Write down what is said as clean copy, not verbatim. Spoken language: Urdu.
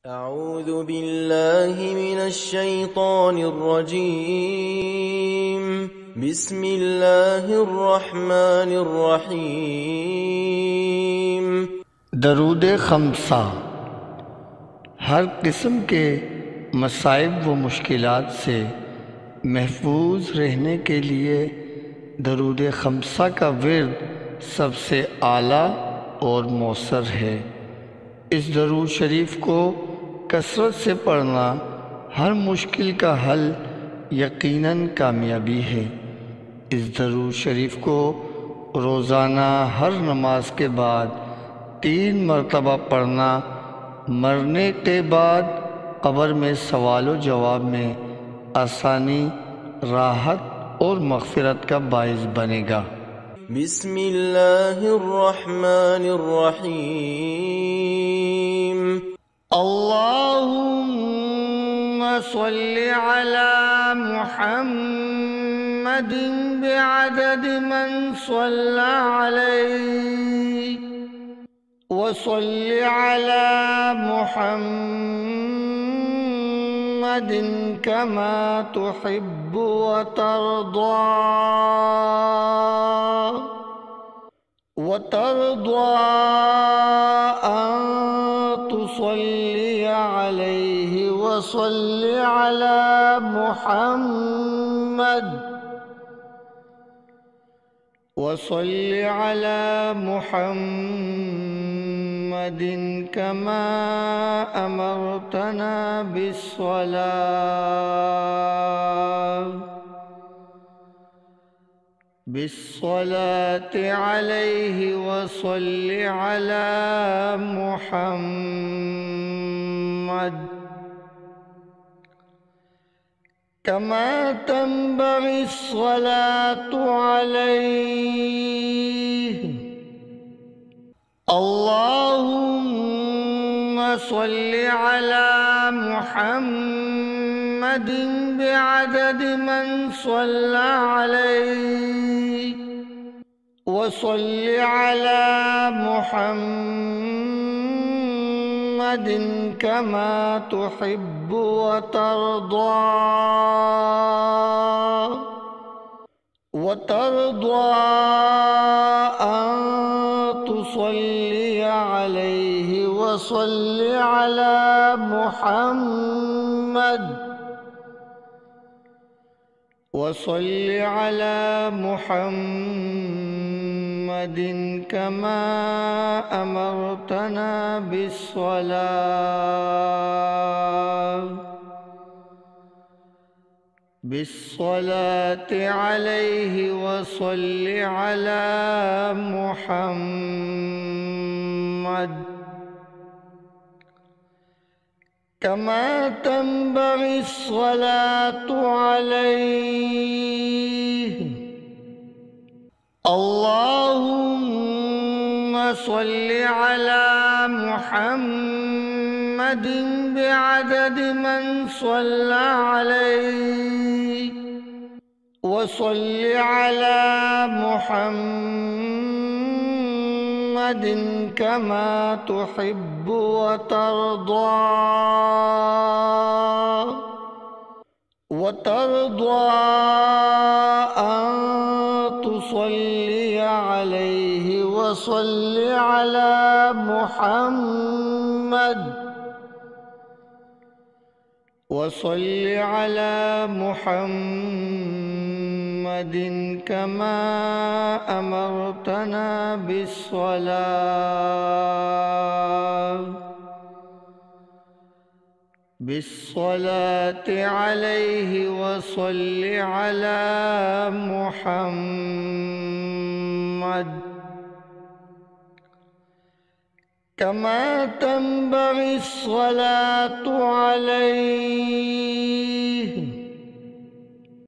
أعوذ بالله من الشيطان الرجيم بسم الله الرحمن الرحيم درود خمسہ ہر قسم کے مصائب و مشکلات سے محفوظ رہنے کے لیے درود خمسہ کا ورد سب سے اعلیٰ اور مؤثر ہے۔ اس درود شریف کو کثرت سے پڑھنا ہر مشکل کا حل یقیناً کامیابی ہے۔ اس درود شریف کو روزانہ ہر نماز کے بعد 3 مرتبہ پڑھنا مرنے کے بعد قبر میں سوال و جواب میں آسانی، راحت اور مغفرت کا باعث بنے گا۔ بسم الله الرحمن الرحيم اللهم صل على محمد بعدد من صلى عليه وصل على محمد كما تحب وترضى أن تصلي عليه وصل على محمد كما أمرتنا بالصلاة عليه وصل على محمد كما تنبغي الصلاة عليه اللهم صل على محمد بعدد من صلى عليه وصل على محمد كما تحب وترضى أن تصلي عليه وصل على محمد كما أمرتنا بالصلاة عليه وصل على محمد كما تنبغي الصلاة عليه اللهم صل على محمد بعدد من صلى عليه وصل على محمد كما تحب وترضى أن تصلي عليه وصل على محمد كما أمرتنا بالصلاة عليه وصل على محمد كما تنبغي الصلاة عليه